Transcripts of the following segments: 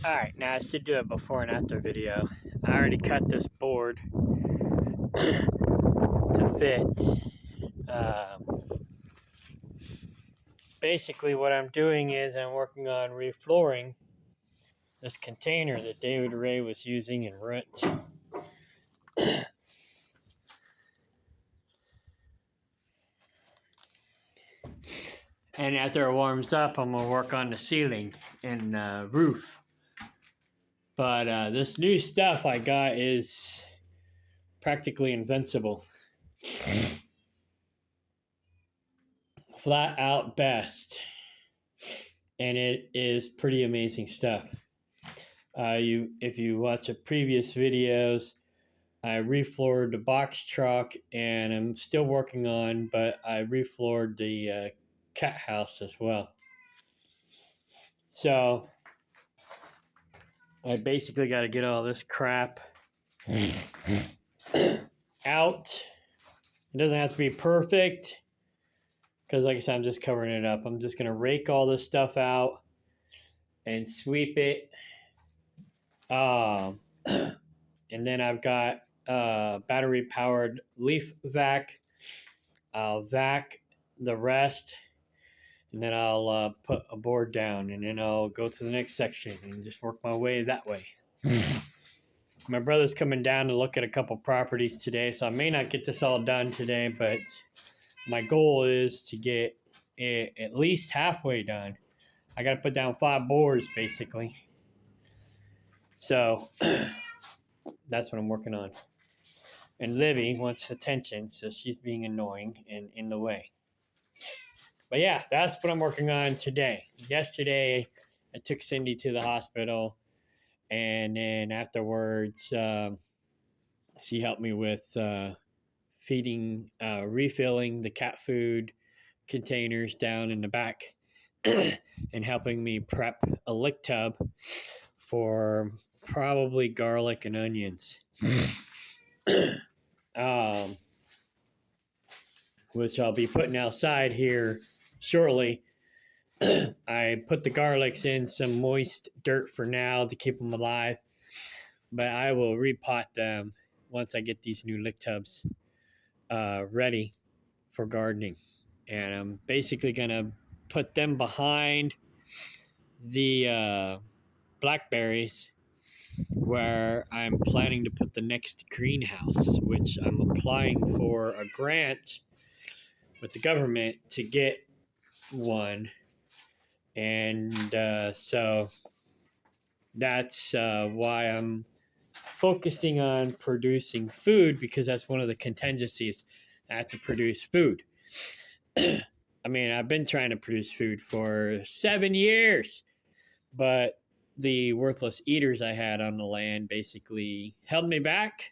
Alright, now I should do a before and after video. I already cut this board to fit. Basically what I'm doing is I'm working on reflooring this container that David Ray was using in Rent. And after it warms up, I'm gonna work on the ceiling and roof. But this new stuff I got is practically invincible. Flat out best. And it is pretty amazing stuff. If you watch the previous videos, I refloored the box truck, and I'm still working on, but I refloored the cat house as well. So I basically got to get all this crap out. It doesn't have to be perfect, because like I said, I'm just covering it up. I'm just going to rake all this stuff out and sweep it. And then I've got battery powered leaf vac. I'll vac the rest, and then I'll put a board down, and then I'll go to the next section and just work my way that way. My brother's coming down to look at a couple properties today, so I may not get this all done today, but my goal is to get it at least halfway done. I got to put down 5 boards basically. So that's what I'm working on. And Livy wants attention, so she's being annoying and in the way. But yeah, that's what I'm working on today. Yesterday, I took Cindy to the hospital, and then afterwards, she helped me with refilling the cat food containers down in the back, and helping me prep a lick tub for probably garlic and onions. Which I'll be putting outside here shortly. I put the garlics in some moist dirt for now to keep them alive, but I will repot them once I get these new lick tubs ready for gardening. And I'm basically going to put them behind the blackberries, where I'm planning to put the next greenhouse, which I'm applying for a grant with the government to get one. And so that's why I'm focusing on producing food, because that's one of the contingencies. I have to produce food. I mean, I've been trying to produce food for 7 years, but the worthless eaters I had on the land basically held me back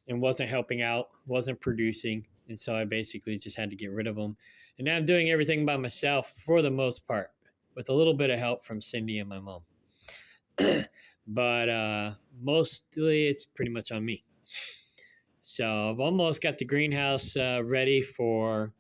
and wasn't helping out, wasn't producing. And so I basically just had to get rid of them. And now I'm doing everything by myself for the most part, with a little bit of help from Cindy and my mom. But mostly it's pretty much on me. So I've almost got the greenhouse ready for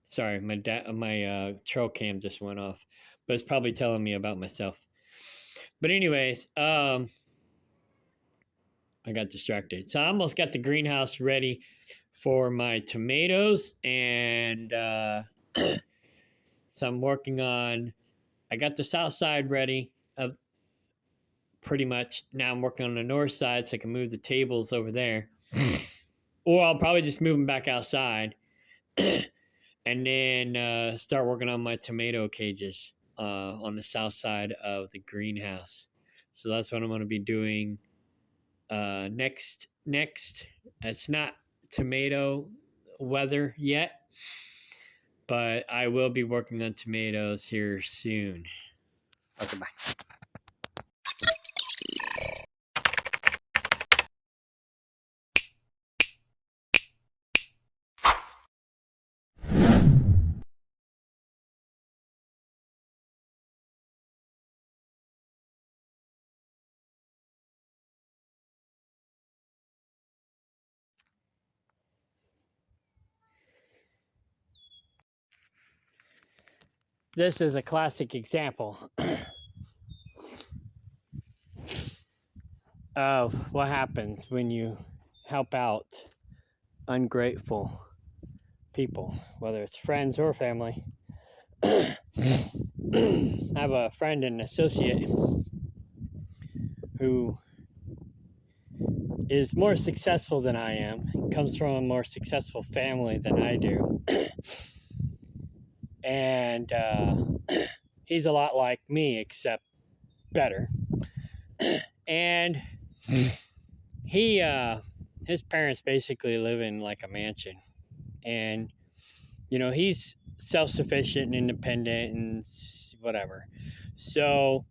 sorry, my trail cam just went off, but it's probably telling me about myself. But anyways, I got distracted. So I almost got the greenhouse ready for my tomatoes, and so I'm working on. I got the south side ready, pretty much. Now I'm working on the north side, so I can move the tables over there, or I'll probably just move them back outside, and then start working on my tomato cages on the south side of the greenhouse. So that's what I'm going to be doing next. It's not tomato weather yet, but I will be working on tomatoes here soon. Okay, bye. this is a classic example of what happens when you help out ungrateful people, whether it's friends or family. I have a friend and associate who is more successful than I am, comes from a more successful family than I do. And he's a lot like me, except better. And he, his parents basically live in like a mansion. And, you know, he's self sufficient and independent and whatever. So,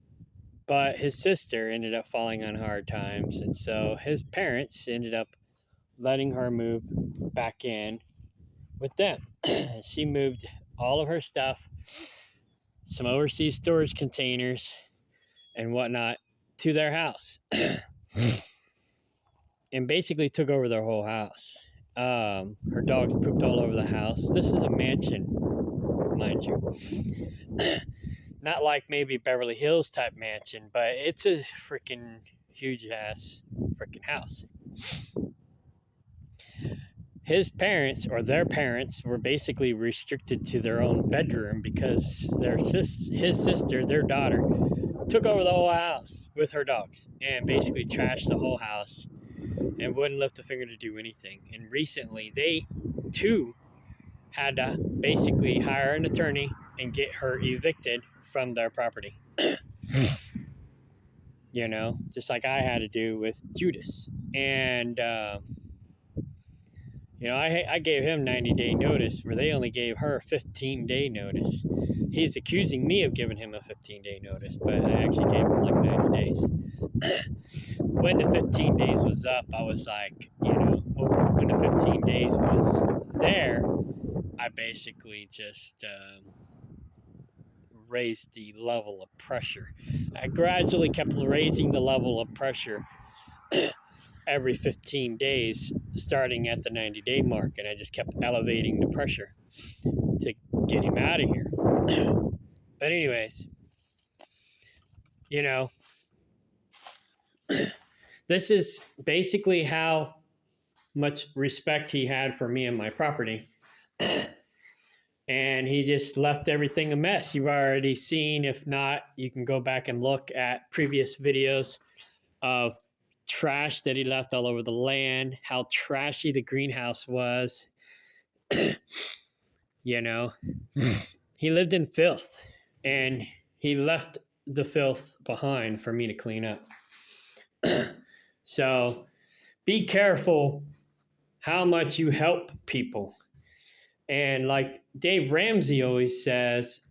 but his sister ended up falling on hard times. And so his parents ended up letting her move back in with them. She moved all of her stuff, some overseas storage containers and whatnot, to their house and basically took over their whole house. Her dogs pooped all over the house. This is a mansion, mind you. Not like maybe Beverly Hills type mansion, but it's a freaking huge ass freaking house. His parents or their parents were basically restricted to their own bedroom because his sister, their daughter, took over the whole house with her dogs and basically trashed the whole house and wouldn't lift a finger to do anything. And recently, they too had to basically hire an attorney and get her evicted from their property. You know, just like I had to do with Judas. And you know, I gave him 90-day notice where they only gave her a 15-day notice. He's accusing me of giving him a 15-day notice, but I actually gave him like 90 days. When the 15 days was up, I was like, you know, when the 15 days was there, I basically just raised the level of pressure. I gradually kept raising the level of pressure every 15 days, starting at the 90-day mark, and I just kept elevating the pressure to get him out of here. But anyways, you know, this is basically how much respect he had for me and my property. And he just left everything a mess. You've already seen. If not, you can go back and look at previous videos of trash that he left all over the land, how trashy the greenhouse was. You know, he lived in filth and he left the filth behind for me to clean up. So be careful how much you help people. And like Dave Ramsey always says,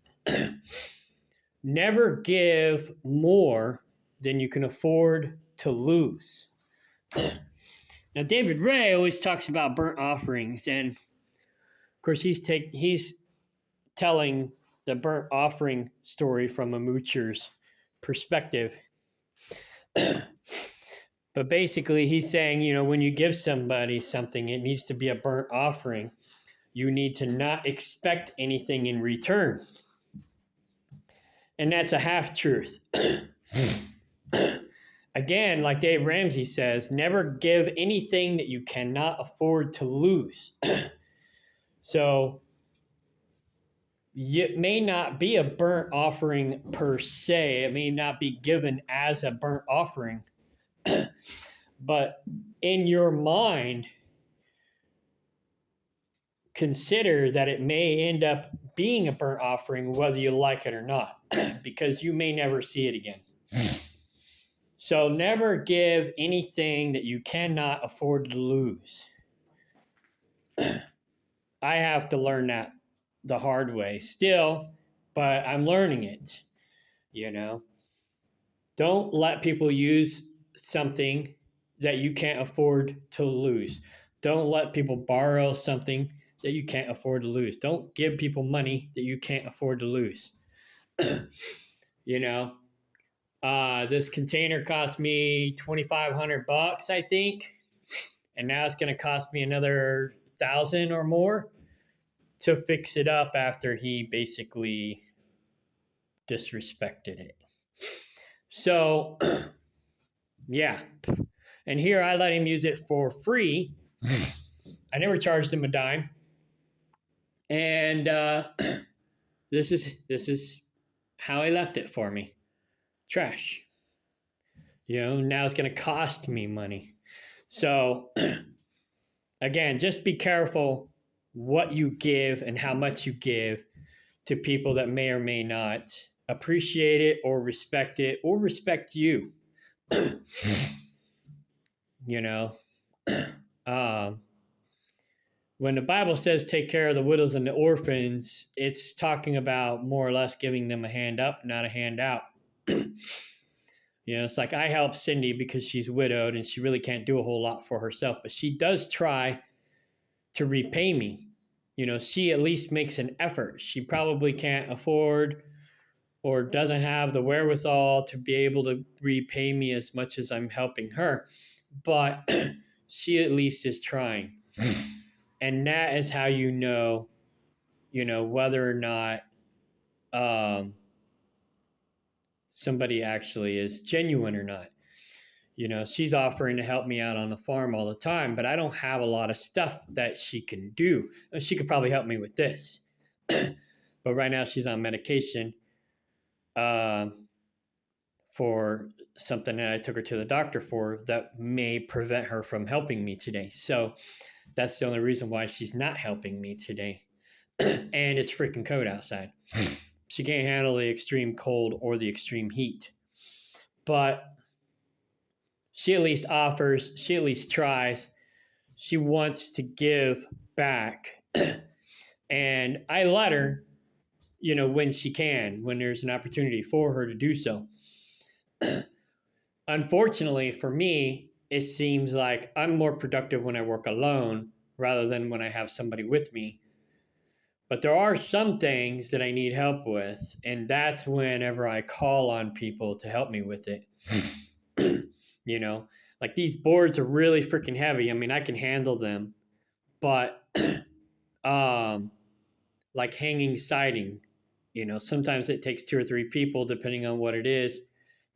never give more than you can afford to lose. Now, David Ray always talks about burnt offerings, and of course, he's telling the burnt offering story from a moocher's perspective. But basically, he's saying, you know, when you give somebody something, it needs to be a burnt offering. You need to not expect anything in return. And that's a half truth. Again, like Dave Ramsey says, never give anything that you cannot afford to lose. So it may not be a burnt offering per se. It may not be given as a burnt offering. But in your mind, consider that it may end up being a burnt offering whether you like it or not, because you may never see it again. So never give anything that you cannot afford to lose. I have to learn that the hard way still, but I'm learning it, you know. Don't let people use something that you can't afford to lose. Don't let people borrow something that you can't afford to lose. Don't give people money that you can't afford to lose. You know, this container cost me $2,500, I think, and now it's going to cost me another 1,000 or more to fix it up after he basically disrespected it. So, yeah. And here I let him use it for free. I never charged him a dime. And this is how he left it for me. Trash. Now it's going to cost me money. So, again, just be careful what you give and how much you give to people that may or may not appreciate it or respect you. you know, when the Bible says take care of the widows and the orphans, it's talking about more or less giving them a hand up, not a hand out. It's like I help Cindy because she's widowed and she really can't do a whole lot for herself, but she does try to repay me. She at least makes an effort. She probably can't afford or doesn't have the wherewithal to be able to repay me as much as I'm helping her, but she at least is trying. And that is how whether or not somebody actually is genuine or not. She's offering to help me out on the farm all the time, but I don't have a lot of stuff that she can do. She could probably help me with this. But right now she's on medication for something that I took her to the doctor for that may prevent her from helping me today. So that's the only reason why she's not helping me today. And it's freaking cold outside. She can't handle the extreme cold or the extreme heat. But she at least offers, she at least tries. She wants to give back. And I let her, when she can, when there's an opportunity for her to do so. Unfortunately for me, it seems like I'm more productive when I work alone rather than when I have somebody with me. But there are some things that I need help with, and that's whenever I call on people to help me with it. Like these boards are really freaking heavy. I mean, I can handle them, but like hanging siding, sometimes it takes 2 or 3 people, depending on what it is,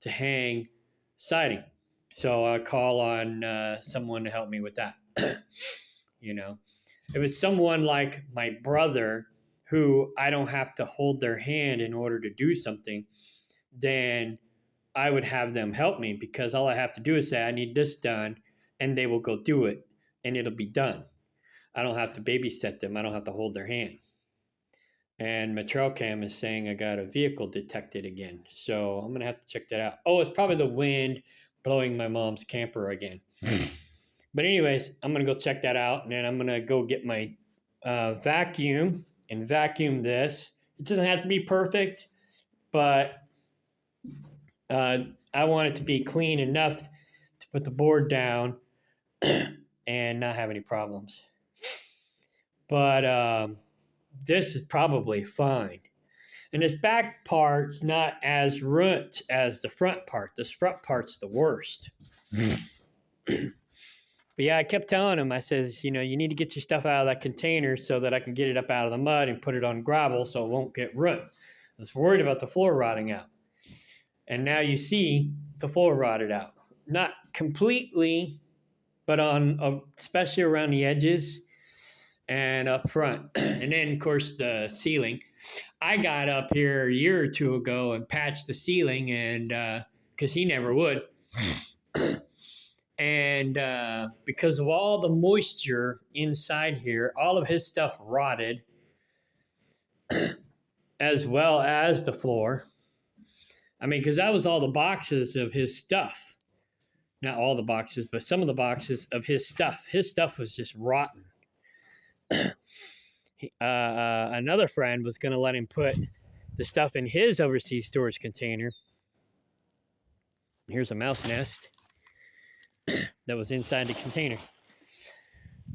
to hang siding. So I call on someone to help me with that. If it's someone like my brother who I don't have to hold their hand in order to do something, then I would have them help me because all I have to do is say, I need this done, and they will go do it, and it'll be done. I don't have to babysit them. I don't have to hold their hand. And my trail cam is saying I got a vehicle detected again. So I'm going to have to check that out. Oh, it's probably the wind blowing my mom's camper again. But anyways, I'm going to go check that out. And then I'm going to go get my vacuum and vacuum this. It doesn't have to be perfect, but I want it to be clean enough to put the board down and not have any problems. But this is probably fine. And this back part's not as ruined as the front part. This front part's the worst. But yeah, I kept telling him, I says, you need to get your stuff out of that container so that I can get it up out of the mud and put it on gravel so it won't get ruined. I was worried about the floor rotting out. And now you see the floor rotted out. Not completely, but especially around the edges and up front. And then, of course, the ceiling. I got up here a year or 2 ago and patched the ceiling, and because he never would. And because of all the moisture inside here, all of his stuff rotted, as well as the floor. I mean, because that was all the boxes of his stuff. Not all the boxes, but some of the boxes of his stuff. His stuff was just rotten. Another friend was going to let him put the stuff in his overseas storage container. Here's a mouse nest that was inside the container.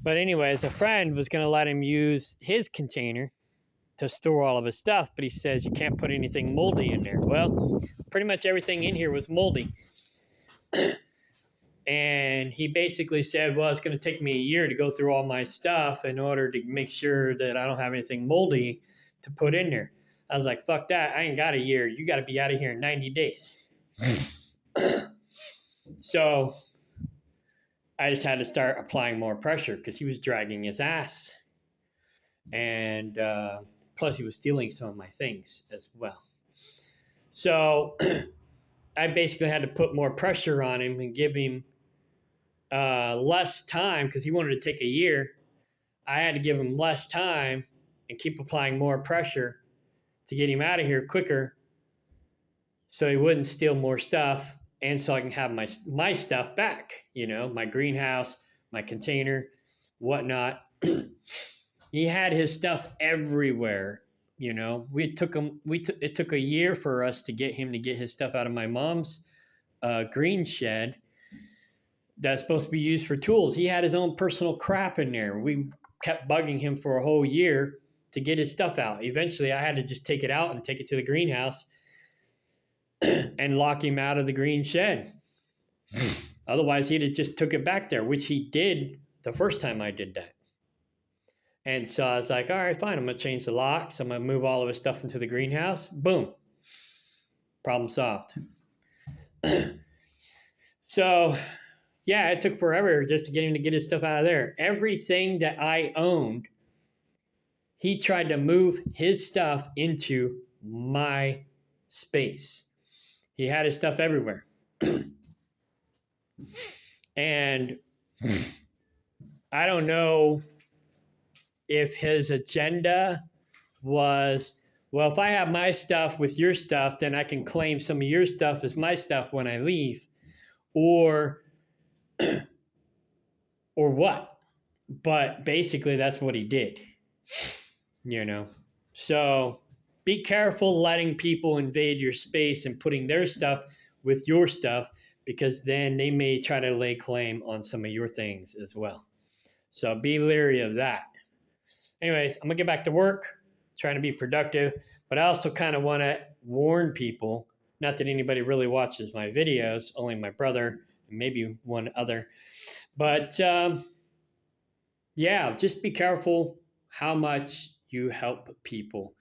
But anyways, a friend was going to let him use his container to store all of his stuff, but he says you can't put anything moldy in there. Well, pretty much everything in here was moldy. And he basically said, well, it's going to take me a year to go through all my stuff in order to make sure that I don't have anything moldy to put in there. I was like, fuck that. I ain't got a year. You got to be out of here in 90 days. So I just had to start applying more pressure because he was dragging his ass. And plus, he was stealing some of my things as well. So I basically had to put more pressure on him and give him less time because he wanted to take a year. I had to give him less time and keep applying more pressure to get him out of here quicker so he wouldn't steal more stuff and so I can have my stuff back, you know, my greenhouse, my container, whatnot. He had his stuff everywhere, you know. It took a year for us to get him to get his stuff out of my mom's green shed that's supposed to be used for tools. He had his own personal crap in there. We kept bugging him for a whole year to get his stuff out. Eventually, I had to just take it out and take it to the greenhouse and lock him out of the green shed. Otherwise, he'd have just took it back there, which he did the first time I did that. And so I was like, all right, fine. I'm going to change the locks. I'm going to move all of his stuff into the greenhouse. Boom. Problem solved. So, yeah, it took forever just to get him to get his stuff out of there. Everything that I owned, he tried to move his stuff into my space. He had his stuff everywhere. And I don't know if his agenda was, well, if I have my stuff with your stuff, then I can claim some of your stuff as my stuff when I leave, or what. But basically, that's what he did, you know. So be careful letting people invade your space and putting their stuff with your stuff, because then they may try to lay claim on some of your things as well. So be leery of that. Anyways, I'm going to get back to work, trying to be productive, but I also kind of want to warn people, not that anybody really watches my videos, only my brother and maybe one other, but yeah, just be careful how much you help people.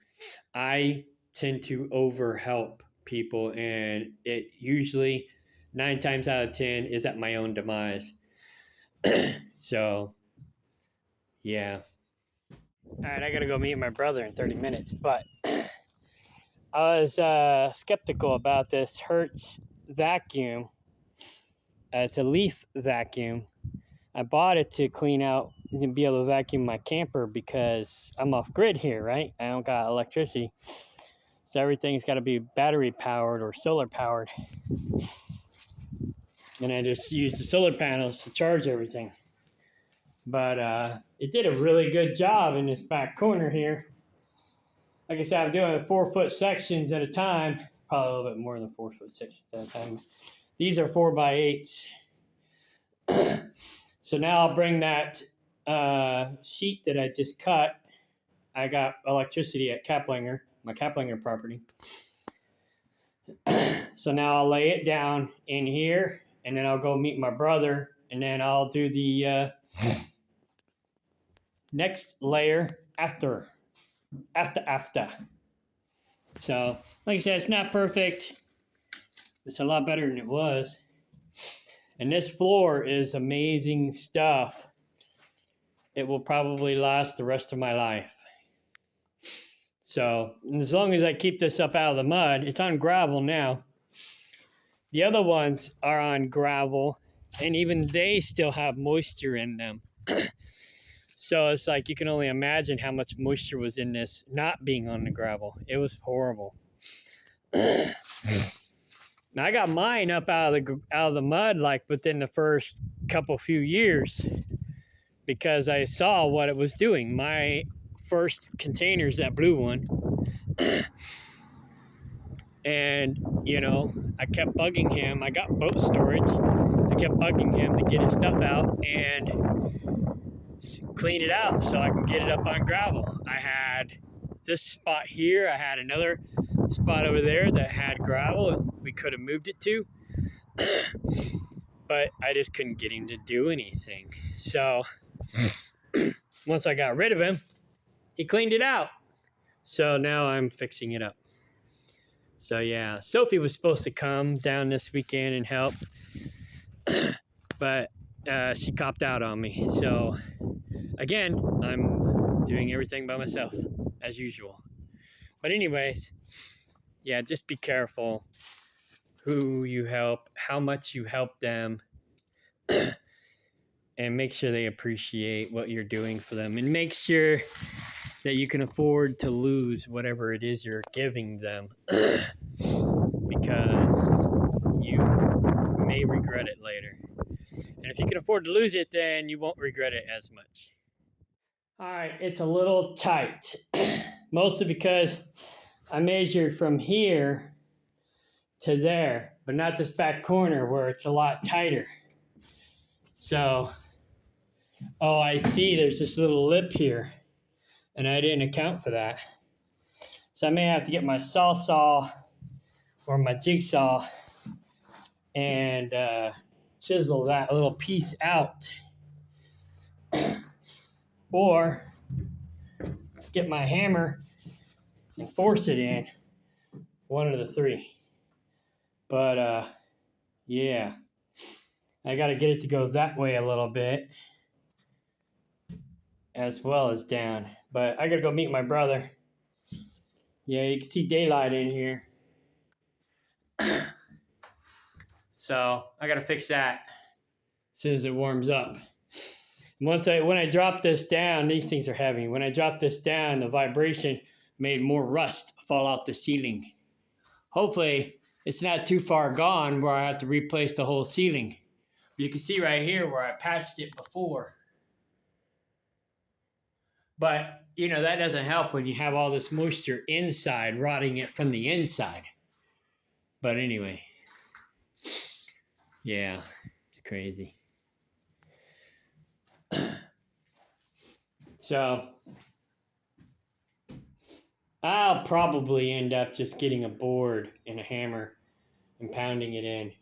I tend to overhelp people, and it usually 9 times out of 10 is at my own demise. So, yeah. All right, I got to go meet my brother in 30 minutes, but I was skeptical about this Hertz vacuum. It's a leaf vacuum. I bought it to clean out and be able to vacuum my camper because I'm off grid here, right? I don't got electricity. So everything's got to be battery powered or solar powered. And I just use the solar panels to charge everything. But it did a really good job in this back corner here. Like I said, I'm doing 4-foot sections at a time. Probably a little bit more than 4-foot sections at a time. These are 4x8s. So now I'll bring that sheet that I just cut. I got electricity at Kaplinger, my Kaplinger property. So now I'll lay it down in here, and then I'll go meet my brother, and then I'll do the next layer after. So, like I said, it's not perfect. It's a lot better than it was. And this floor is amazing stuff. It will probably last the rest of my life. So, as long as I keep this up out of the mud, it's on gravel now. The other ones are on gravel, and even they still have moisture in them. So it's like you can only imagine how much moisture was in this not being on the gravel. It was horrible. Now I got mine up out of the mud like within the first few years because I saw what it was doing. My first container's that blue one. And, you know, I kept bugging him. I got boat storage. I kept bugging him to get his stuff out and clean it out so I can get it up on gravel. I had this spot here. I had another spot over there that had gravel we could have moved it to. But I just couldn't get him to do anything. So once I got rid of him, he cleaned it out. So now I'm fixing it up. So yeah, Sophie was supposed to come down this weekend and help, but she copped out on me. So again, I'm doing everything by myself as usual. But anyways, yeah, just be careful who you help, how much you help them, and make sure they appreciate what you're doing for them, and make sure that you can afford to lose whatever it is you're giving them because you may regret it later. And if you can afford to lose it, then you won't regret it as much. All right, it's a little tight, mostly because I measured from here to there, but not this back corner where it's a lot tighter. So, oh, I see there's this little lip here, and I didn't account for that. So I may have to get my saw or my jigsaw and chisel that little piece out, or get my hammer and force it in. One of the three. But yeah, I got to get it to go that way a little bit as well as down. But I got to go meet my brother. Yeah, you can see daylight in here. So I got to fix that as soon as it warms up. When I drop this down, these things are heavy. When I drop this down, the vibration made more rust fall out the ceiling. Hopefully, it's not too far gone where I have to replace the whole ceiling. You can see right here where I patched it before. But, that doesn't help when you have all this moisture inside, rotting it from the inside. But anyway, yeah, it's crazy. So, I'll probably end up just getting a board and a hammer and pounding it in.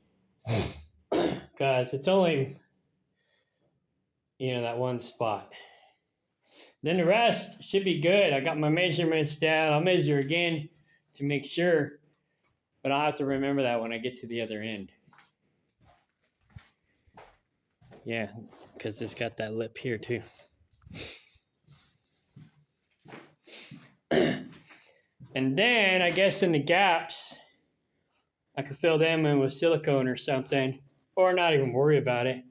Because it's only, that one spot. Then the rest should be good. I got my measurements down. I'll measure again to make sure. But I'll have to remember that when I get to the other end. Yeah, because it's got that lip here too. And then I guess in the gaps, I could fill them in with silicone or something, or not even worry about it.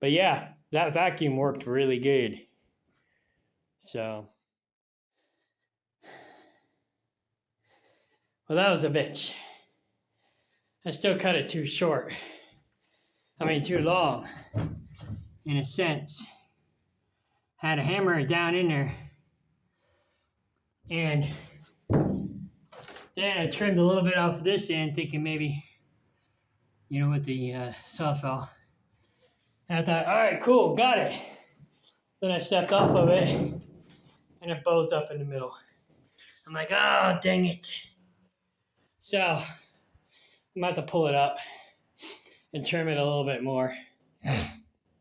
But yeah, that vacuum worked really good. So, well, that was a bitch. I still cut it too short. Too long, in a sense. Had to hammer it down in there. And then I trimmed a little bit off of this end, thinking maybe, with the saw. And I thought, all right, cool, got it. Then I stepped off of it, and it bows up in the middle. I'm like, oh, dang it. So I'm going to have to pull it up and trim it a little bit more,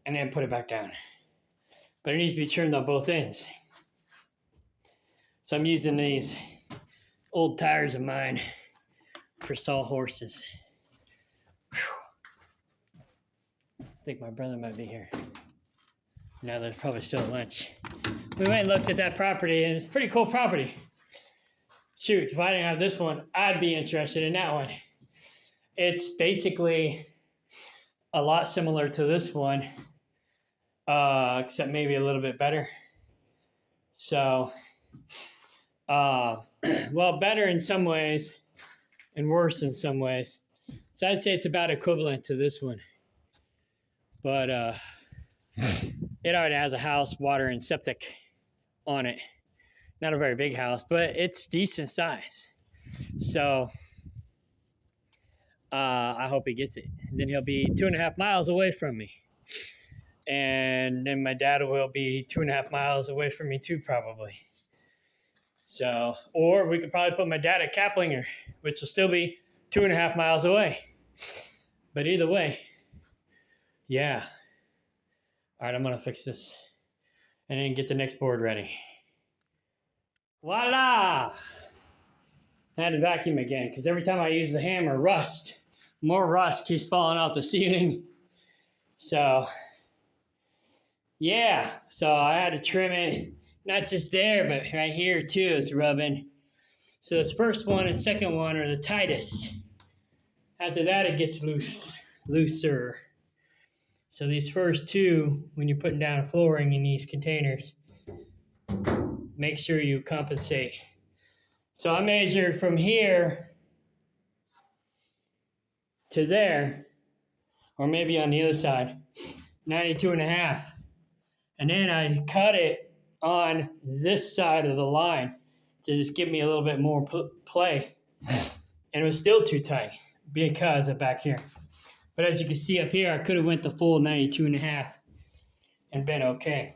and then put it back down. But it needs to be trimmed on both ends. So I'm using these old tires of mine for sawhorses. I think my brother might be here. Now they're probably still at lunch. We went and looked at that property, and it's a pretty cool property. Shoot, if I didn't have this one, I'd be interested in that one. It's basically a lot similar to this one, except maybe a little bit better. So, well, better in some ways and worse in some ways. So I'd say it's about equivalent to this one. But it already has a house, water, and septic on it. Not a very big house, but it's decent size. So I hope he gets it. Then he'll be 2.5 miles away from me. And then my dad will be 2.5 miles away from me too, probably. So, or we could probably put my dad at Kaplinger, which will still be 2.5 miles away. But either way, yeah. All right, I'm going to fix this. and then get the next board ready. Voila! I had to vacuum again because every time I use the hammer, more rust keeps falling off the ceiling. So, yeah, so I had to trim it, not just there, but right here too is rubbing. So this first one and second one are the tightest. After that, it gets looser. So these first two, when you're putting down flooring in these containers, make sure you compensate. So I measured from here to there, or maybe on the other side, 92.5. And then I cut it on this side of the line to just give me a little bit more play. And it was still too tight because of back here. But as you can see up here, I could have went the full 92.5 and been okay.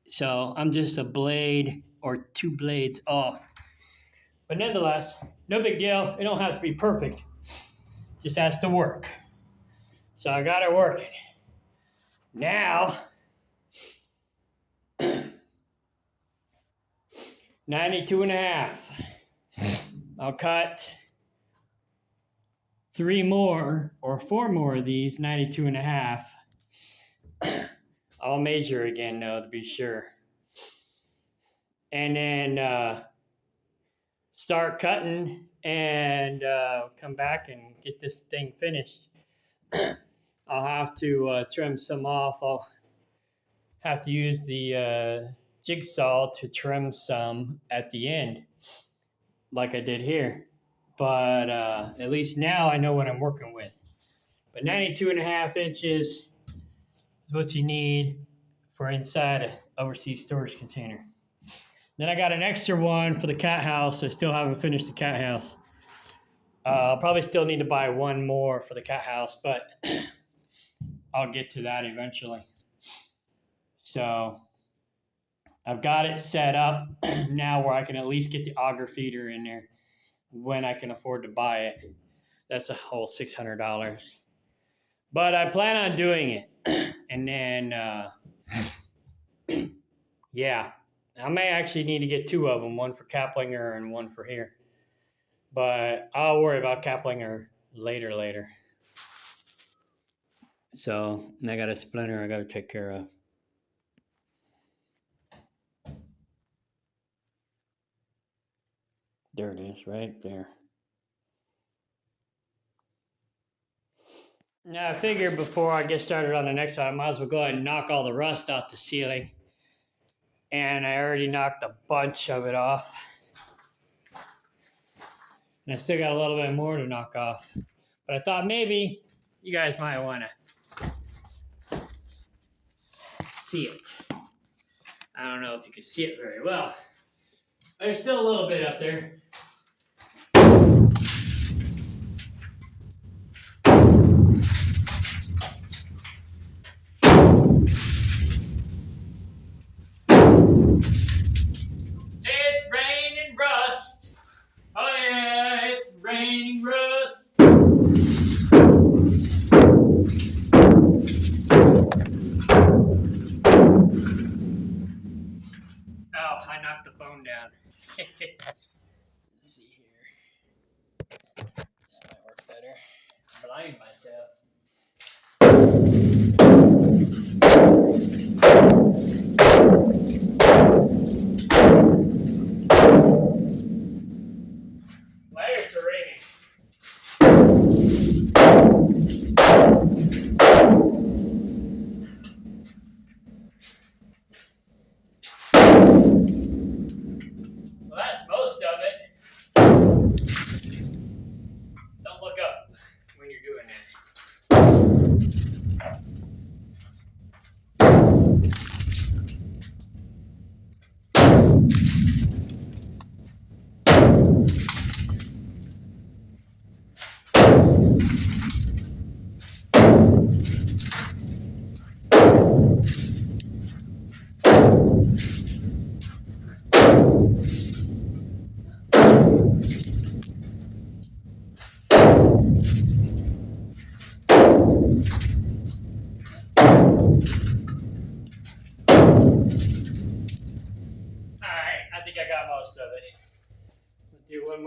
So I'm just a blade or 2 blades off. But nonetheless, no big deal. It don't have to be perfect. It just has to work. So I got it working. Now, 92.5. I'll cut 3 more or 4 more of these 92.5. I'll measure again though to be sure. And then start cutting and come back and get this thing finished. I'll have to trim some off. I'll have to use the jigsaw to trim some at the end, like I did here. But at least now I know what I'm working with. But 92.5 inches is what you need for inside an overseas storage container. Then I got an extra one for the cat house. I still haven't finished the cat house. I'll probably still need to buy one more for the cat house, but I'll get to that eventually. So I've got it set up now where I can at least get the auger feeder in there when I can afford to buy it. That's a whole $600. But I plan on doing it. And then, yeah, I may actually need to get 2 of them, one for Kaplinger and one for here. But I'll worry about Kaplinger later. So, and I got a splinter I got to take care of. There it is, right there. Now, I figured before I get started on the next one, I might as well go ahead and knock all the rust off the ceiling. And I already knocked a bunch of it off. And I still got a little bit more to knock off. But I thought maybe you guys might want to see it. I don't know if you can see it very well. There's still a little bit up there. It's raining rust. Oh yeah, it's raining rust. Oh, I knocked the phone down. Let's see here. This might work better. I'm blind myself. Wires are ringing. Well, that's most of it. Don't look up when you're doing that.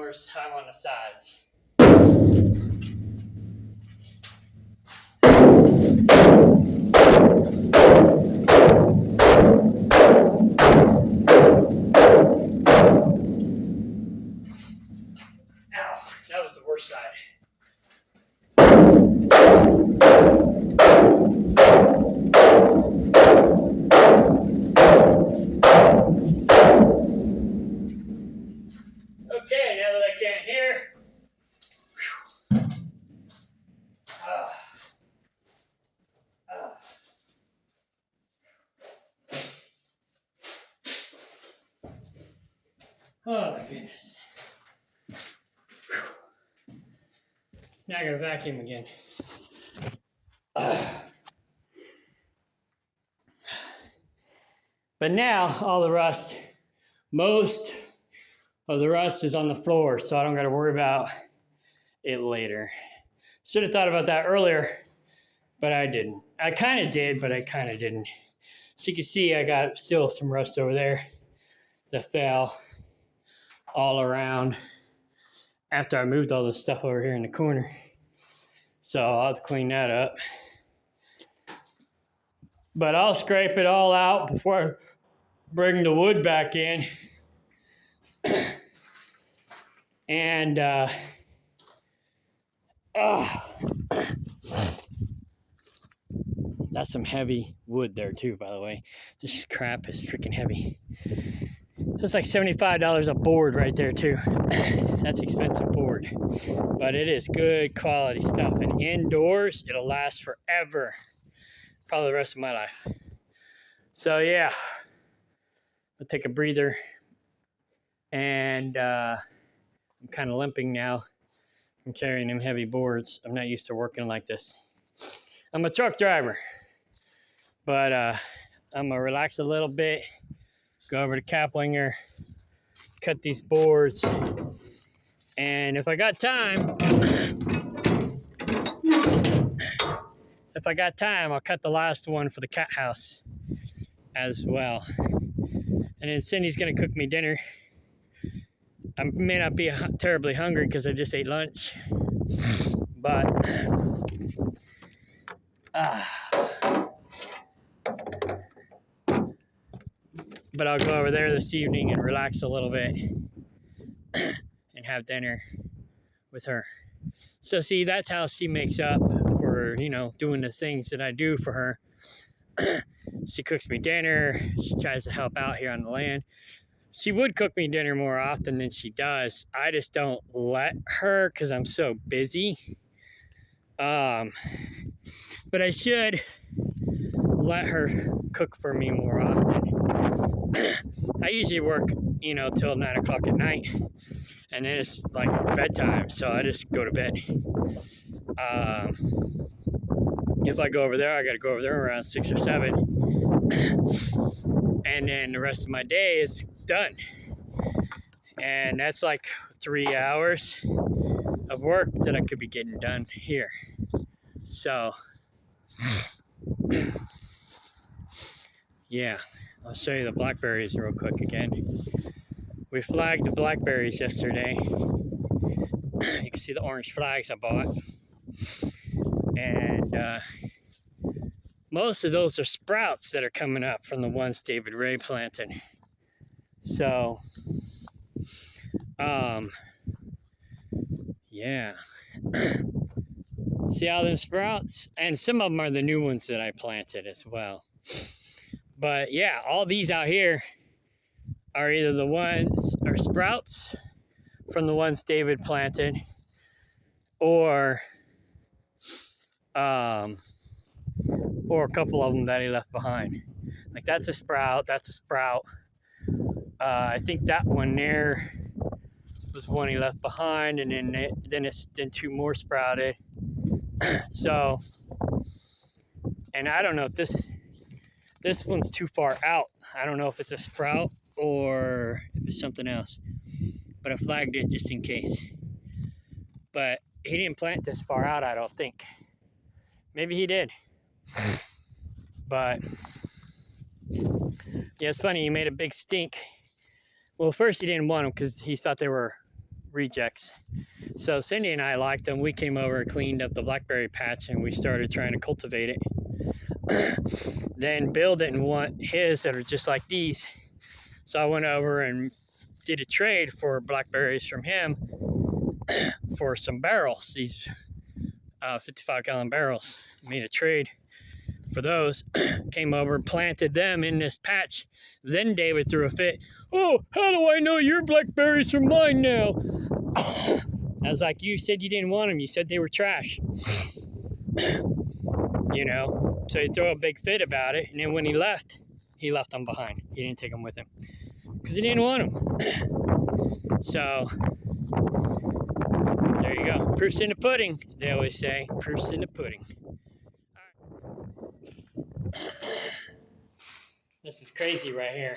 worst time on the sides. Ow, that was the worst side. Okay, now that I can't hear. Oh my goodness. Now I gotta vacuum again. But now all the rust, most of the rust is on the floor, so I don't gotta worry about it later. Should have thought about that earlier, but I didn't. I kind of did, but I kind of didn't. So you can see I got still some rust over there that fell all around after I moved all this stuff over here in the corner. So I'll have to clean that up. But I'll scrape it all out before I bring the wood back in. And that's some heavy wood there too, by the way. This crap is freaking heavy. That's like $75 a board right there too. That's expensive board, but it is good quality stuff. And indoors, it'll last forever, probably the rest of my life. So yeah, I'll take a breather. And I'm kind of limping now from carrying them heavy boards. I'm not used to working like this. I'm a truck driver, but I'm gonna relax a little bit, go over to Kaplinger, cut these boards, and if I got time, I'll cut the last one for the cat house as well. And then Cindy's gonna cook me dinner. I may not be terribly hungry because I just ate lunch, but I'll go over there this evening and relax a little bit and have dinner with her. So see, that's how she makes up for, doing the things that I do for her. She cooks me dinner. She tries to help out here on the land. She would cook me dinner more often than she does. I just don't let her because I'm so busy. But I should let her cook for me more often. I usually work, till 9 o'clock at night, and then it's like bedtime, so I just go to bed. If I go over there, I got to go over there around 6 or 7, and then the rest of my day is done. And that's like 3 hours of work that I could be getting done here. So, yeah, I'll show you the blackberries real quick again. We flagged the blackberries yesterday. You can see the orange flags I bought. And most of those are sprouts that are coming up from the ones David Ray planted. So, yeah. See all them sprouts? And some of them are the new ones that I planted as well. But yeah, all these out here are either the ones or sprouts from the ones David planted, or a couple of them that he left behind. Like that's a sprout. That's a sprout. I think that one there was one he left behind, and then two more sprouted. So, and I don't know if this one's too far out. I don't know if it's a sprout or if it's something else, but I flagged it just in case. But he didn't plant this far out, I don't think. Maybe he did. But yeah, it's funny, he made a big stink. Well, first he didn't want them because he thought they were rejects. So Cindy and I liked them. We came over, cleaned up the blackberry patch, and we started trying to cultivate it. Then Bill didn't want his that are just like these. So I went over and did a trade for blackberries from him for some barrels, these 55-gallon barrels. Made a trade for those. Came over, planted them in this patch. Then David threw a fit. Oh, how do I know your blackberries from mine now? I was like, you said you didn't want them. You said they were trash. You know, so he threw a big fit about it. And then when he left them behind. He didn't take them with him because he didn't want them. So there you go. Proof's in the pudding, they always say. Proof's in the pudding. This is crazy right here.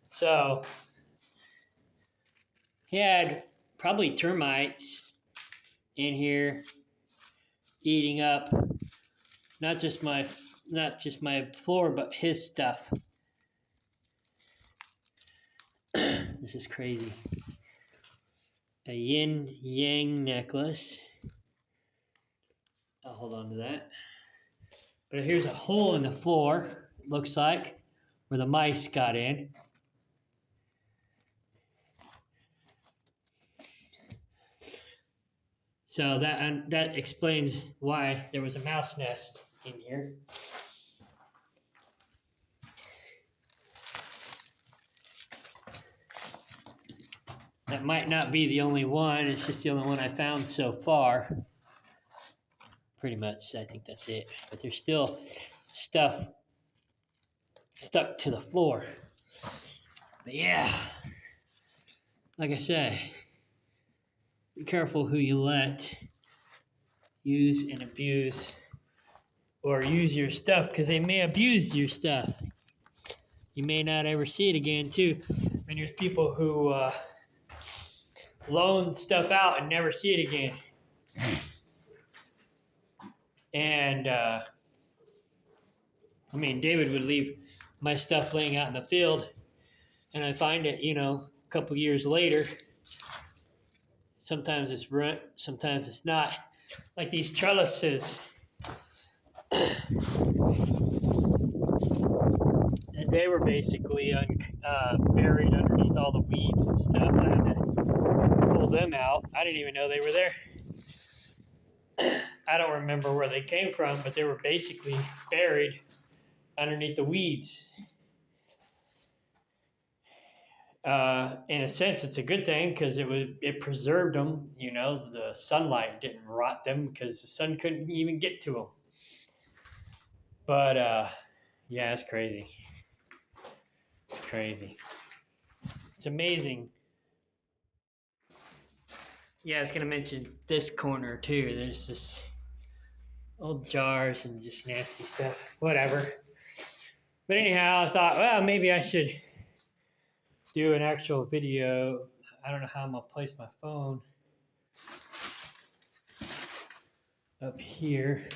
So he had probably termites in here eating up not just my floor, but his stuff. This is crazy. A yin yang necklace. I'll hold on to that. But here's a hole in the floor, it looks like, where the mice got in. So that explains why there was a mouse nest in here. That might not be the only one. It's just the only one I found so far. Pretty much, I think that's it. But there's still stuff stuck to the floor. But yeah, like I said, be careful who you let use and abuse or use your stuff, because they may abuse your stuff. You may not ever see it again, too. I mean, there's people who loan stuff out and never see it again. And, I mean, David would leave my stuff laying out in the field, and I find it, a couple years later. Sometimes it's runt, sometimes it's not. Like these trellises. And they were basically buried underneath all the weeds and stuff. I had to pull them out. I didn't even know they were there. I don't remember where they came from, but they were basically buried underneath the weeds. In a sense, it's a good thing because it preserved them. The sunlight didn't rot them because the sun couldn't even get to them. But yeah, it's crazy. It's crazy. It's amazing. Yeah, I was gonna mention this corner too. There's this old jars and just nasty stuff. Whatever. But anyhow, I thought, well, maybe I should do an actual video. I don't know how I'm gonna place my phone up here.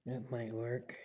That might work.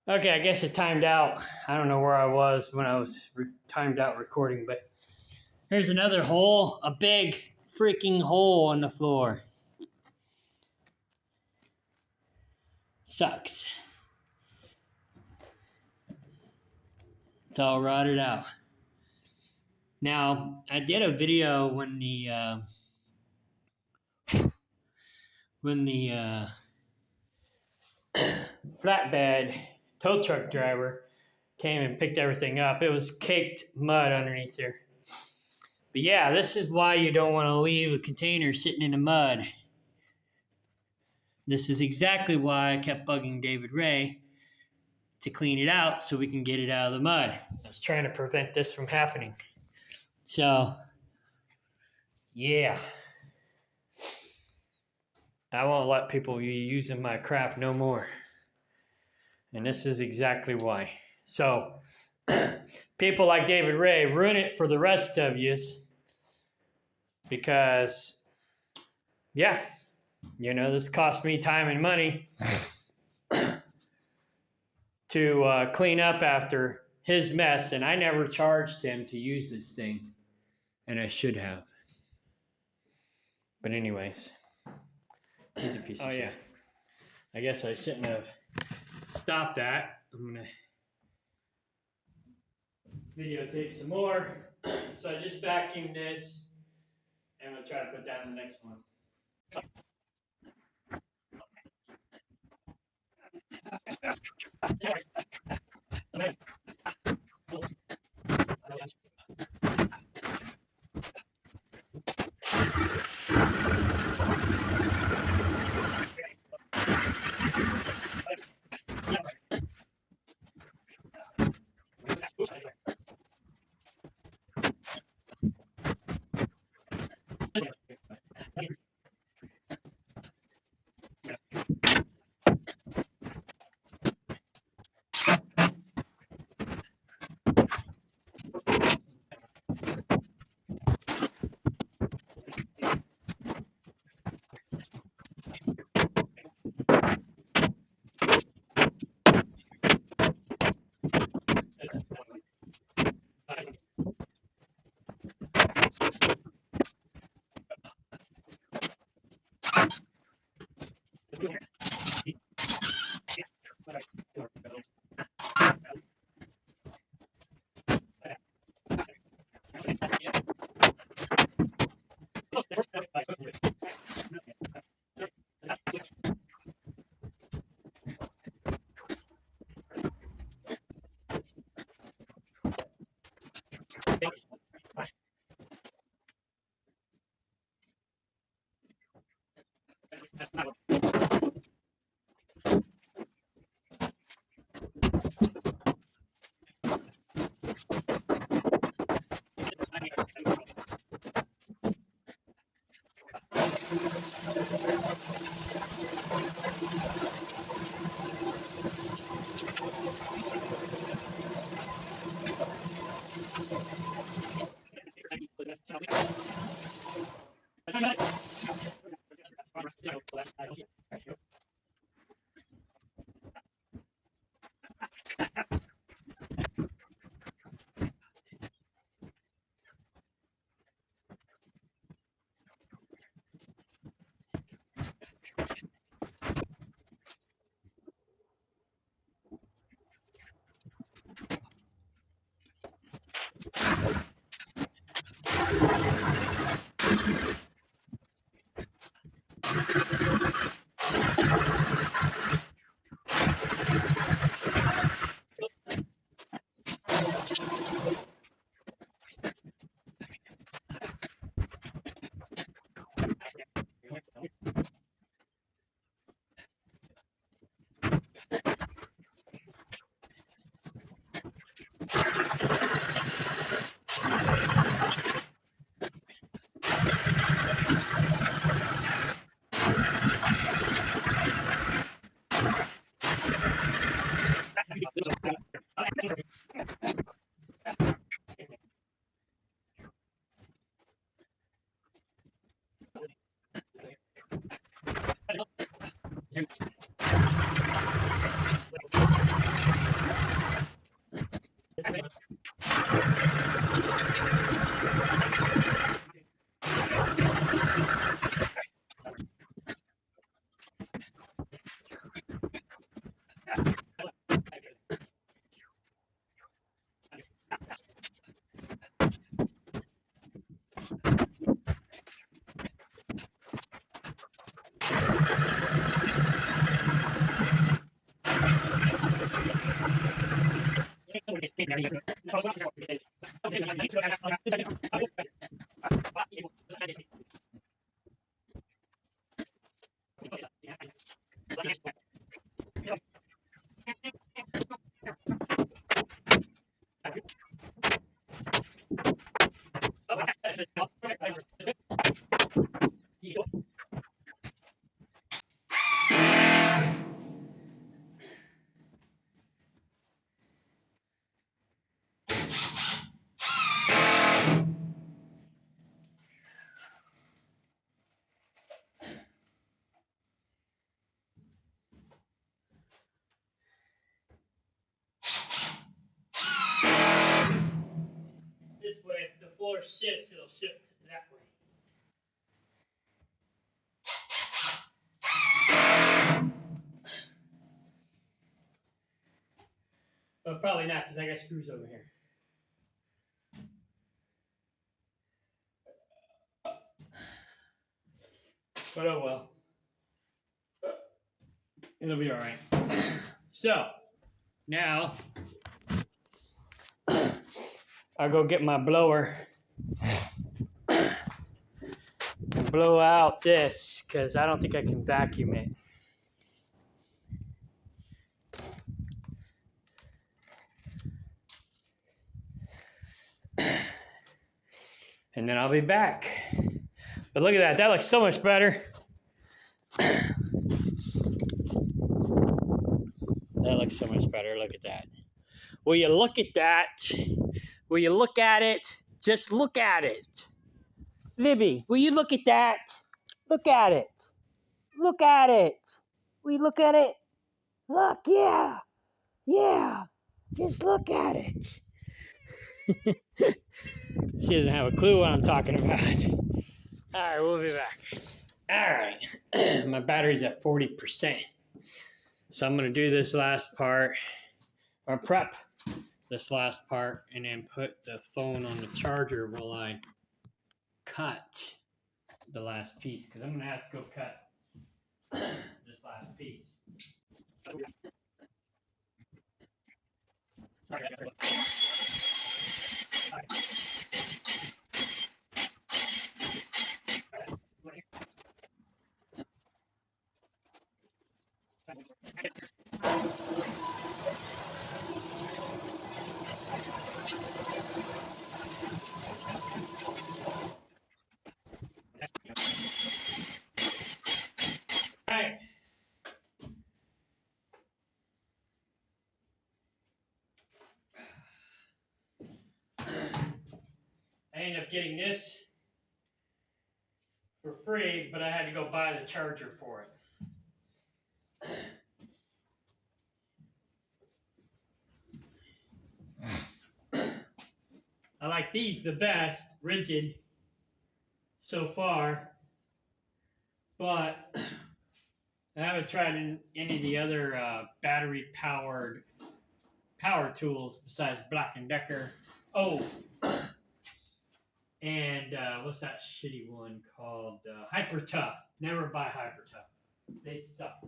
Okay, I guess it timed out. I don't know where I was when I was timed out recording, but here's another hole, a big freaking hole in the floor. Sucks. It's all rotted out. Now, I did a video when the flatbed tow truck driver came and picked everything up. It was caked mud underneath here. But yeah, this is why you don't want to leave a container sitting in the mud. This is exactly why I kept bugging David Ray to clean it out so we can get it out of the mud. I was trying to prevent this from happening. So, yeah. I won't let people be using my crap no more. And this is exactly why. So, people like David Ray ruin it for the rest of yous because, yeah, you know, this cost me time and money to clean up after his mess, and I never charged him to use this thing, and I should have. But anyways, he's a piece of shit. Yeah. I guess I shouldn't have stopped that. I'm gonna videotape some more. So I just vacuumed this, and we'll try to put that in the next one. This way, if the floor shifts, it'll shift that way. But probably not, because I got screws over here. But oh well. It'll be all right. So, now, I'll go get my blower and blow out this, because I don't think I can vacuum it. And then I'll be back. But look at that. That looks so much better. That looks so much better. Look at that. Will you look at that? Will you look at it? Just look at it. Libby, will you look at that? Look at it. Look at it. Will you look at it? Look, yeah. Yeah. Just look at it. She doesn't have a clue what I'm talking about. All right, we'll be back. All right. My battery's at 40%. So I'm going to do this last part, or prep this last part, and then put the phone on the charger while I cut the last piece, because I'm going to have to go cut this last piece. All right. I ended up getting this for free, but I had to go buy the charger for it. I like these the best, rigid so far, but I haven't tried any of the other battery-powered power tools besides Black & Decker. Oh, and what's that shitty one called? Hyper Tough. Never buy Hyper Tough. They suck.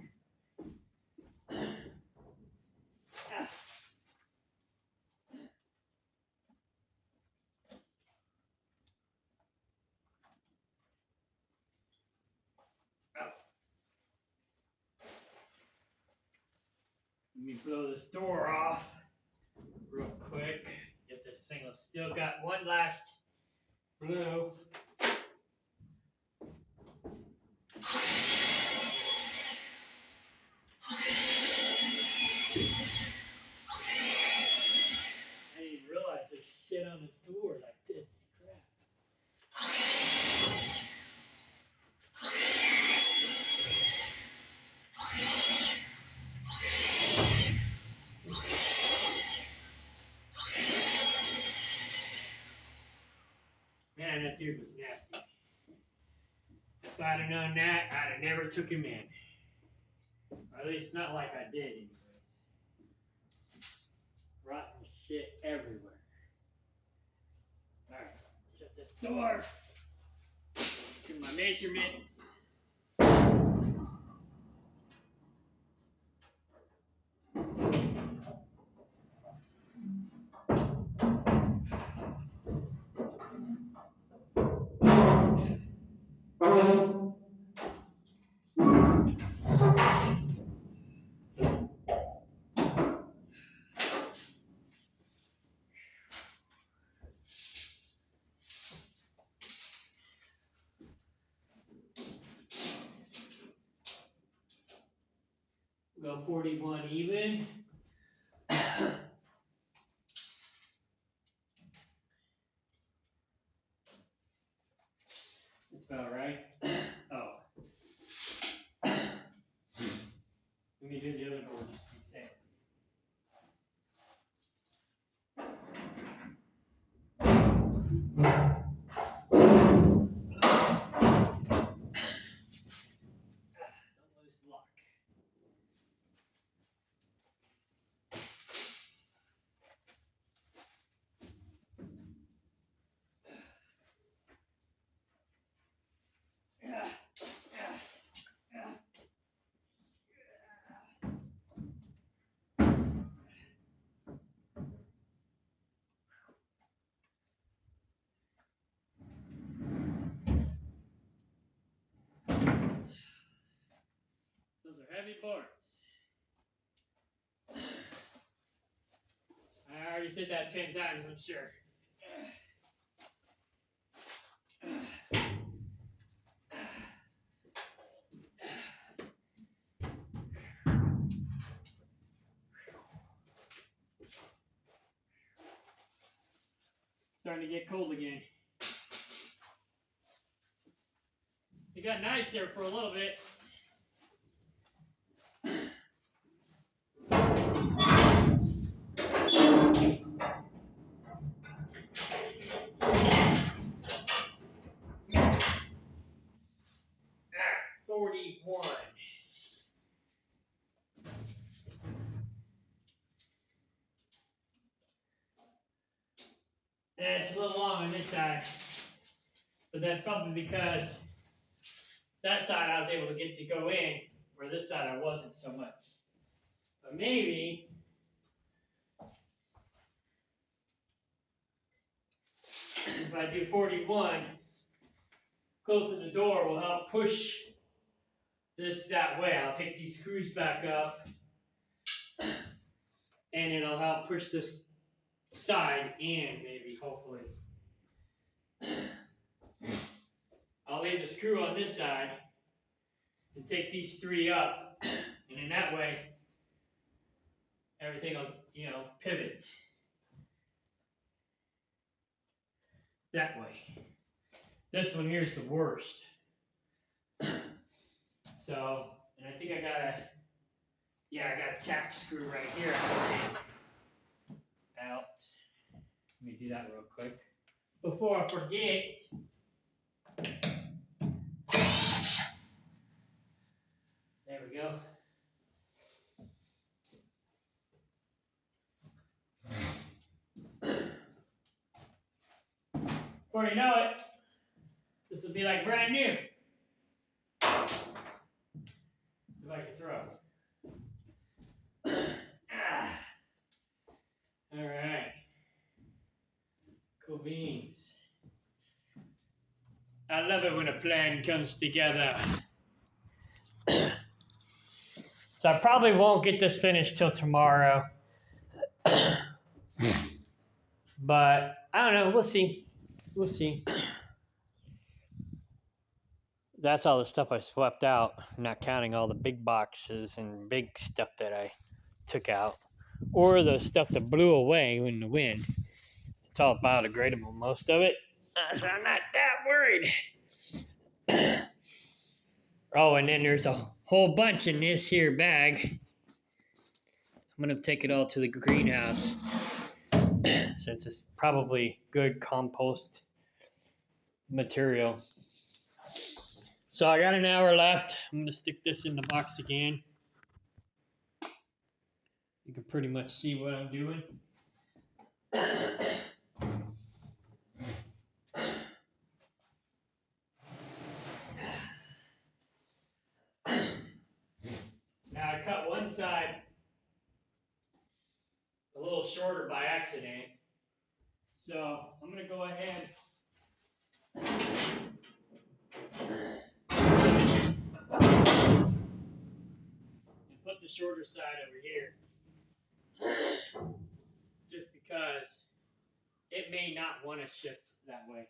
Let me blow this door off real quick. Get this thing. Still got one last blue. I didn't realize there's shit on this door like this. Crap. tube was nasty. If I'd have known that, I'd have never took him in. Or at least not like I did anyways. Rotten shit everywhere. Alright, shut this door. Do my measurements. Go 41 even. That's about right. Oh. Let me do the other door just to be safe. Don't lose luck. Those are heavy boards. I already said that 10 times, I'm sure. Starting to get cold again. It got nice there for a little bit. Ah, 41. It's a little long on this side, but that's probably because that side I was able to get to go in, where this side I wasn't so much. But maybe if I do 41, closing the door will help push this that way. I'll take these screws back up, and it'll help push this side in, maybe, hopefully. I'll leave the screw on this side and take these three up, and in that way, everything will, pivot that way. This one here is the worst. So, and I think I got a tap screw right here. Out. Let me do that real quick before I forget. There we go. Before you know it, this will be like brand new. If I can throw. All right. Cool beans. I love it when a plan comes together. So I probably won't get this finished till tomorrow. But I don't know. We'll see. We'll see. That's all the stuff I swept out, not counting all the big boxes and big stuff that I took out, or the stuff that blew away in the wind. It's all biodegradable, most of it, so I'm not that worried. Oh, and then there's a whole bunch in this here bag. I'm going to take it all to the greenhouse, since it's probably good compost material. So I got an hour left. I'm gonna stick this in the box again. You can pretty much see what I'm doing. Now I cut one side a little shorter by accident. So I'm gonna go ahead and put the shorter side over here. Just because it may not want to shift that way.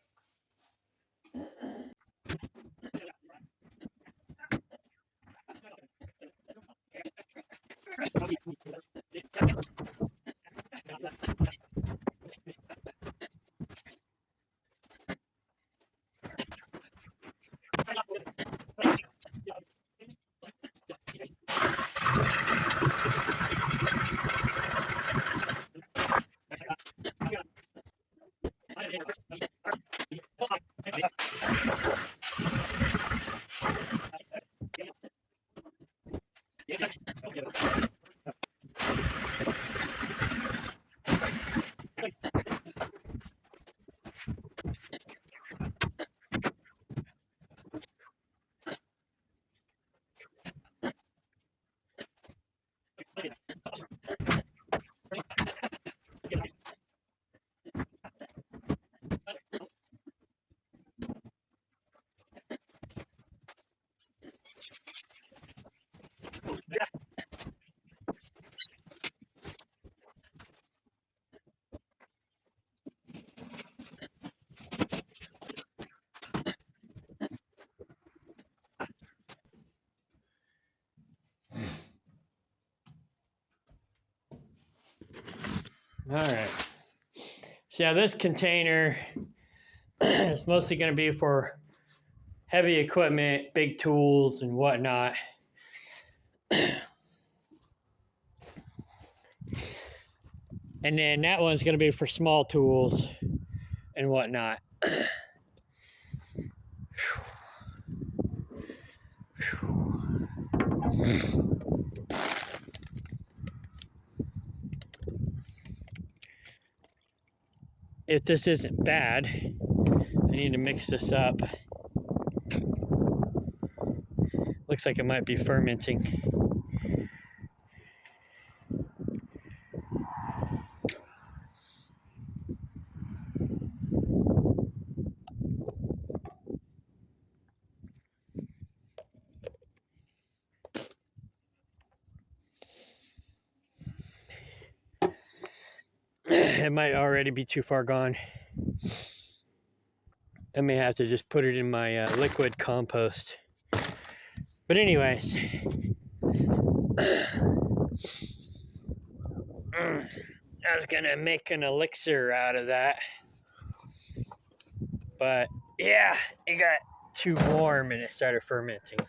All right. So yeah, this container is mostly going to be for heavy equipment, big tools, and whatnot. And then that one's going to be for small tools and whatnot. If this isn't bad, I need to mix this up. Looks like it might be fermenting. It might already be too far gone. I may have to just put it in my liquid compost. But anyways, I was gonna make an elixir out of that. But yeah, it got too warm and it started fermenting.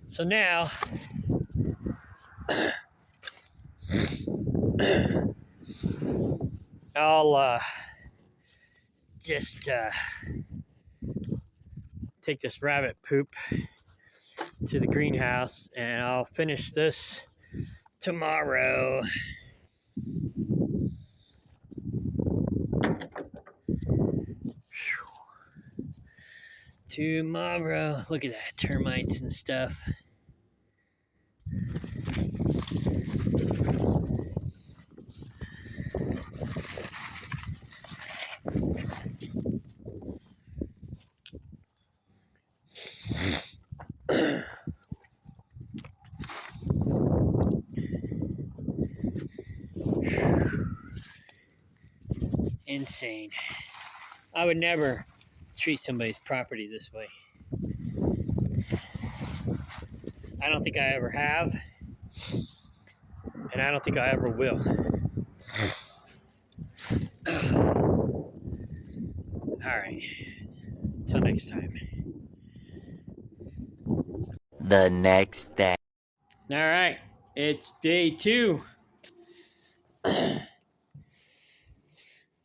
So now, I'll just take this rabbit poop to the greenhouse and I'll finish this tomorrow. Tomorrow. Look at that, termites and stuff. Insane. I would never treat somebody's property this way. I don't think I ever have, and I don't think I ever will. All right. Till next time. The next day. All right. It's day 2.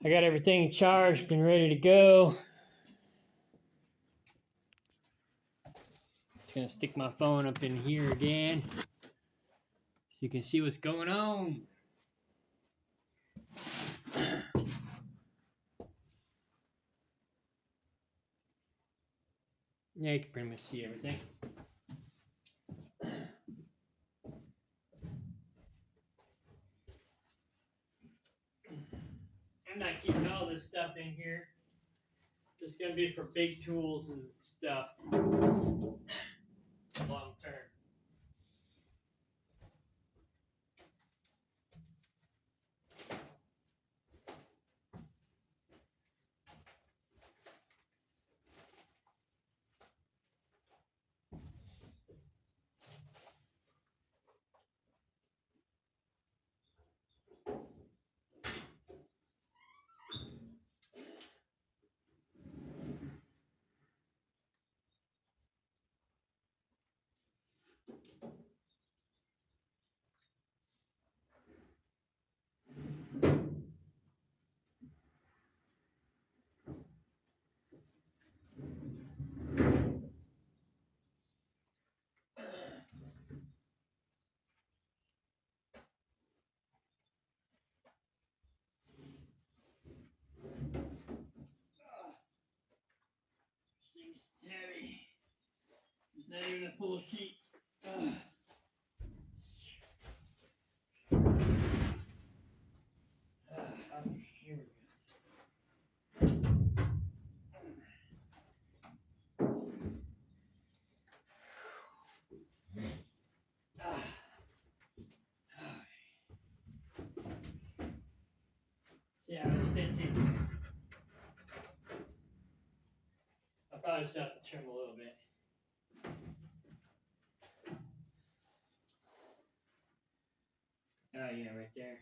I got everything charged and ready to go. Just gonna stick my phone up in here again so you can see what's going on. Yeah, you can pretty much see everything. I'm not keeping all this stuff in here. It's gonna be for big tools and stuff long term. This thing's heavy. It's not even a full sheet. Okay, here we go. See how this fits in. I'll probably just have to trim a little bit. Oh yeah, right there.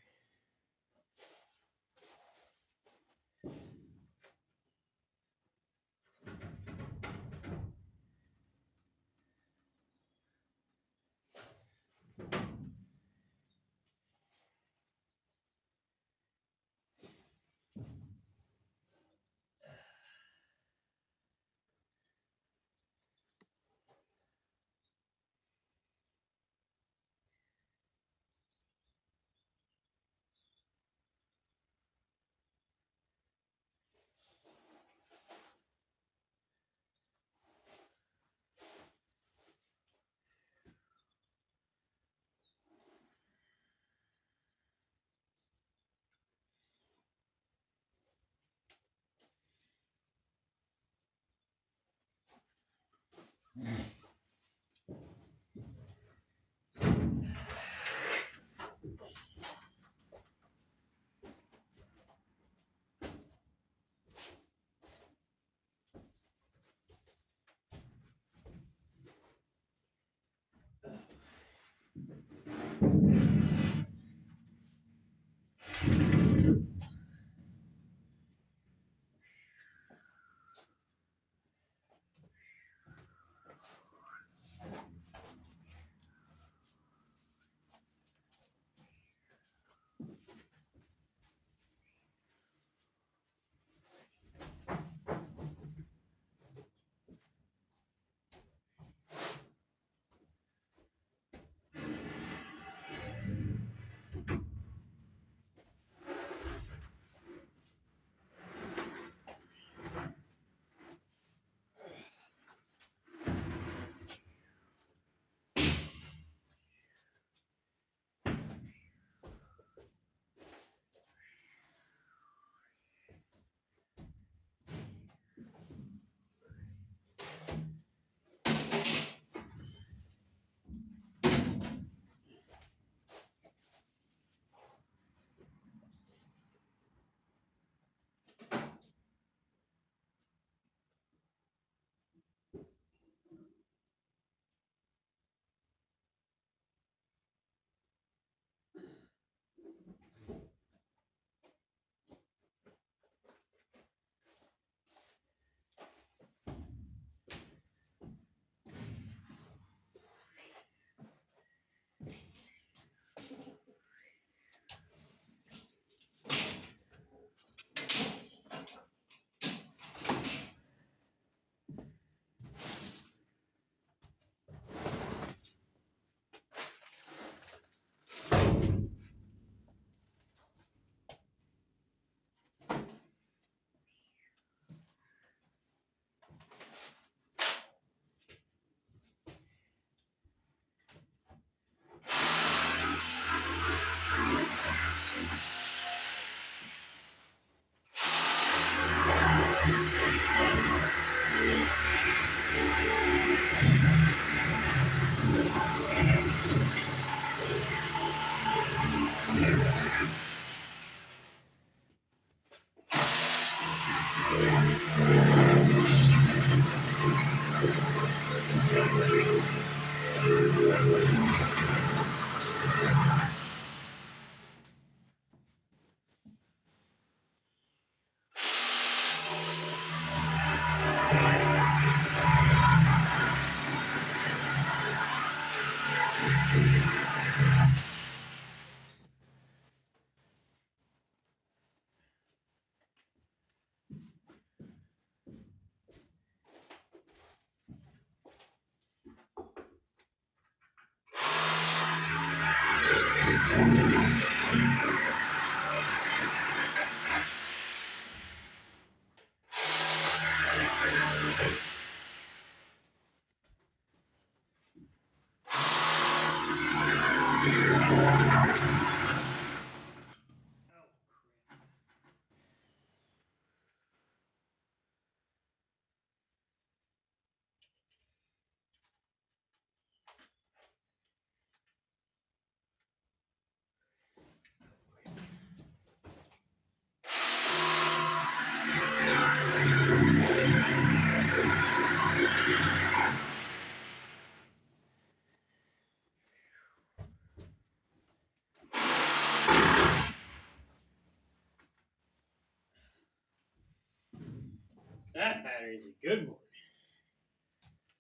That battery's a good one.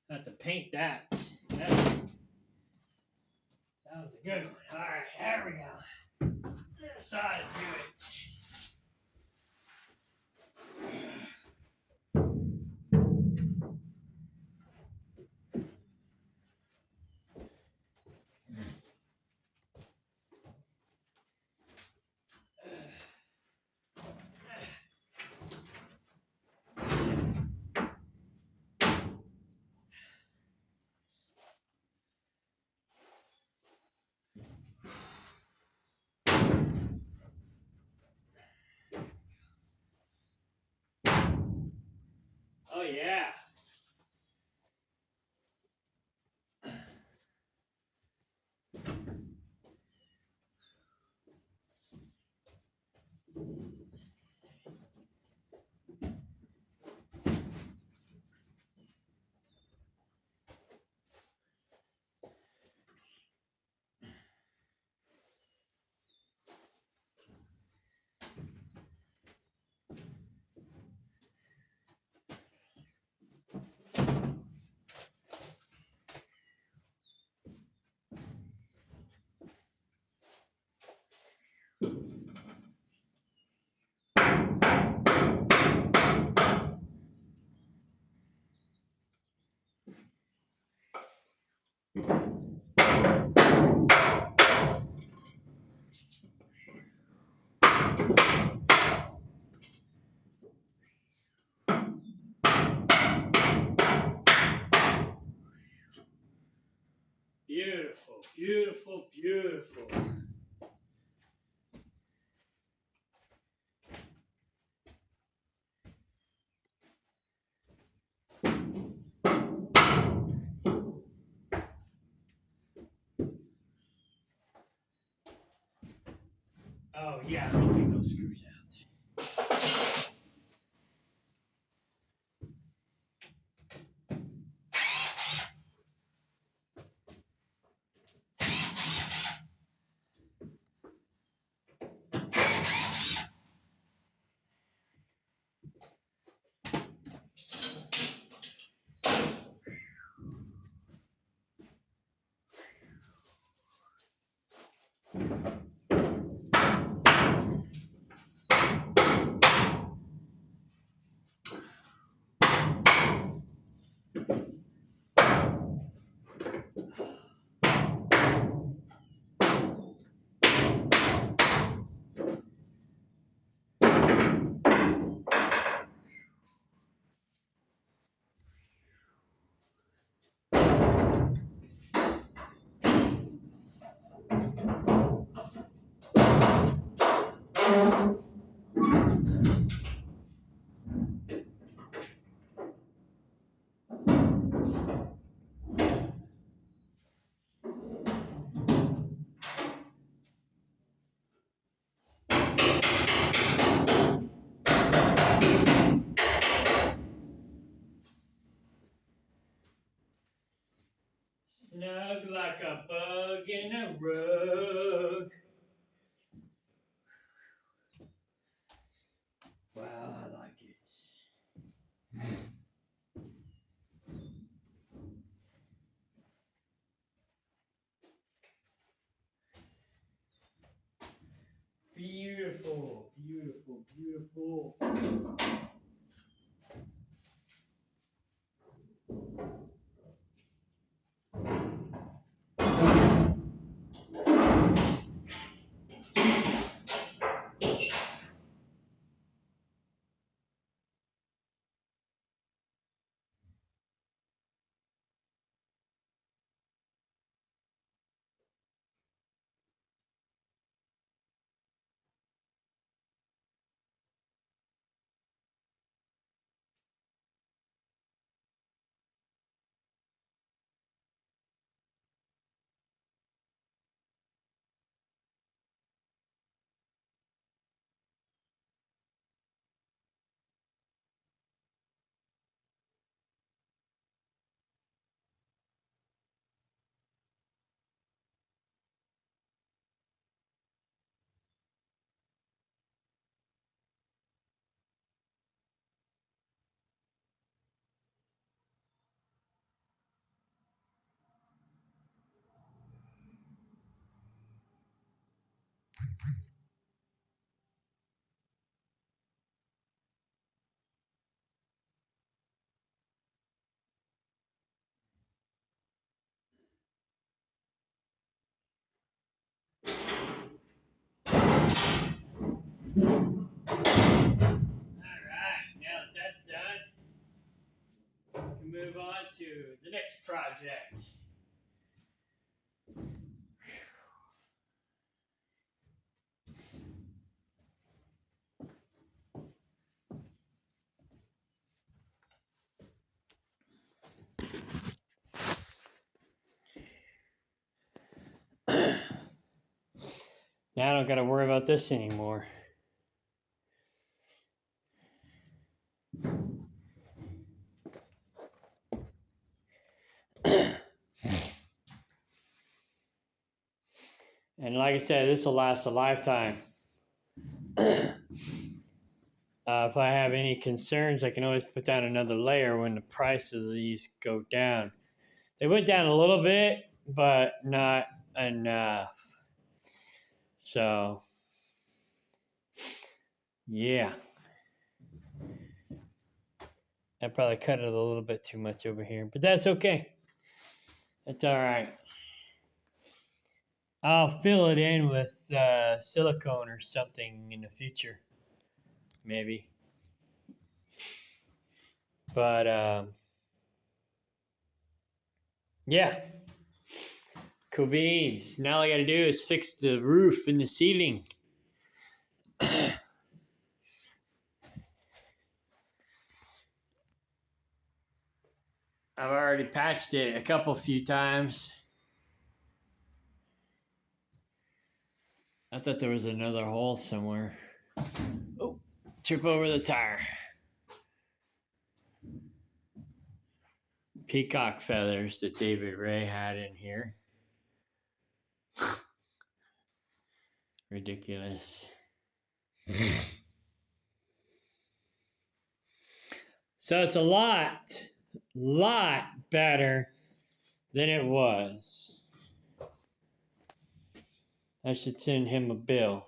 I have to paint that. That was a good one. All right, there we go. That's how to do it. Oh, yeah. Beautiful, beautiful, beautiful. Oh, yeah, let me take those screws out. Snug like a bug in a rug. Wow, I like it. Beautiful, beautiful, beautiful. Alright, now that that's done, we can move on to the next project. Now I don't gotta worry about this anymore. And like I said, this will last a lifetime. If I have any concerns, I can always put down another layer when the price of these go down. They went down a little bit, but not enough. So, yeah. I probably cut it a little bit too much over here, but that's okay. That's all right. I'll fill it in with silicone or something in the future, maybe. But yeah, cool beans. Now all I gotta do is fix the roof and the ceiling. I've already patched it a few times. I thought there was another hole somewhere. Oh, trip over the tire. Peacock feathers that David Ray had in here. Ridiculous. So it's a lot better than it was. I should send him a bill.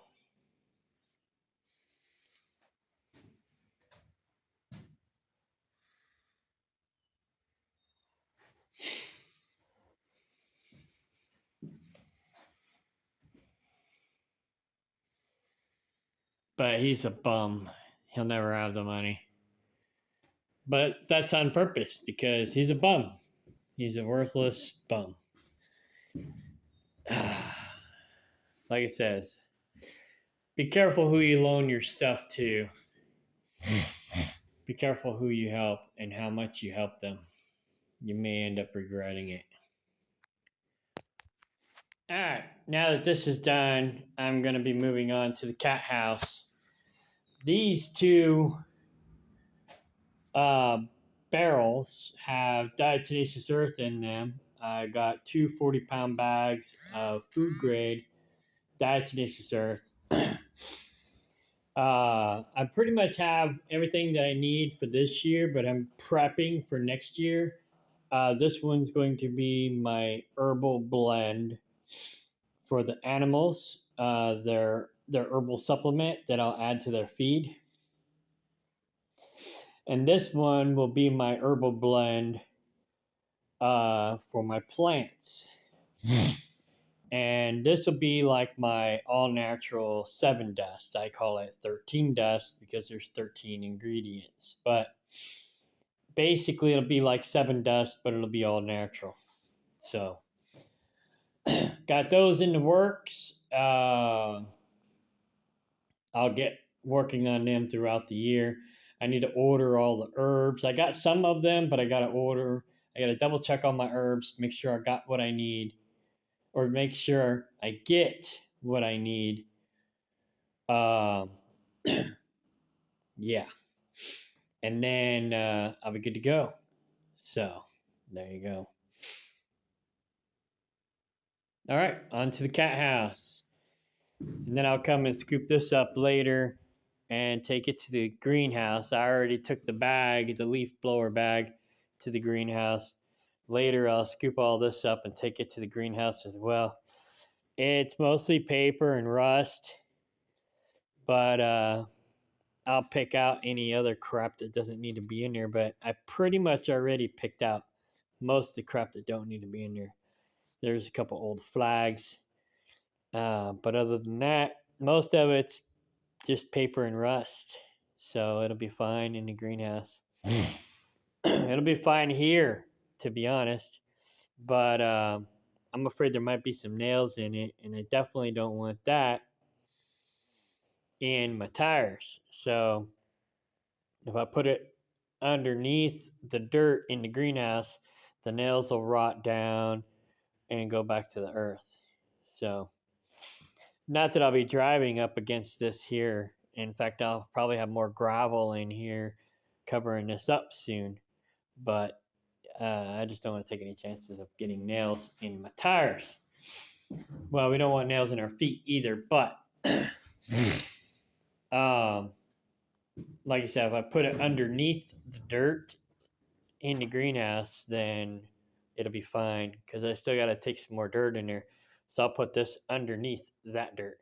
But he's a bum. He'll never have the money. But that's on purpose because he's a bum. He's a worthless bum. Like it says, be careful who you loan your stuff to. Be careful who you help and how much you help them. You may end up regretting it. All right, now that this is done, I'm going to be moving on to the cat house. These two uh, barrels have diatomaceous earth in them. I got two 40-pound bags of food grade diatomaceous earth. I pretty much have everything that I need for this year, but I'm prepping for next year. This one's going to be my herbal blend for the animals. Their herbal supplement that I'll add to their feed, and this one will be my herbal blend for my plants. And this will be like my all natural 7 dust. I call it 13 dust because there's 13 ingredients. But basically, it'll be like 7 dust, but it'll be all natural. So, got those in the works. I'll get working on them throughout the year. I need to order all the herbs. I got some of them, but I got to order. I got to double check all my herbs, make sure I got what I need, or make sure I get what I need. Um, yeah. And then I'll be good to go. So there you go. All right, on to the cat house. And then I'll come and scoop this up later and take it to the greenhouse. I already took the bag, the leaf blower bag, to the greenhouse. Later, I'll scoop all this up and take it to the greenhouse as well. It's mostly paper and rust, but I'll pick out any other crap that doesn't need to be in there. But I pretty much already picked out most of the crap that don't need to be in there. There's a couple old flags, but other than that, most of it's just paper and rust. So it'll be fine in the greenhouse. It'll be fine here, to be honest. But I'm afraid there might be some nails in it, and I definitely don't want that in my tires. So if I put it underneath the dirt in the greenhouse, the nails will rot down and go back to the earth. So, not that I'll be driving up against this here. In fact, I'll probably have more gravel in here covering this up soon. But I just don't want to take any chances of getting nails in my tires. Well, we don't want nails in our feet either. But, like I said, if I put it underneath the dirt in the greenhouse, then it'll be fine because I still got to take some more dirt in there. So I'll put this underneath that dirt.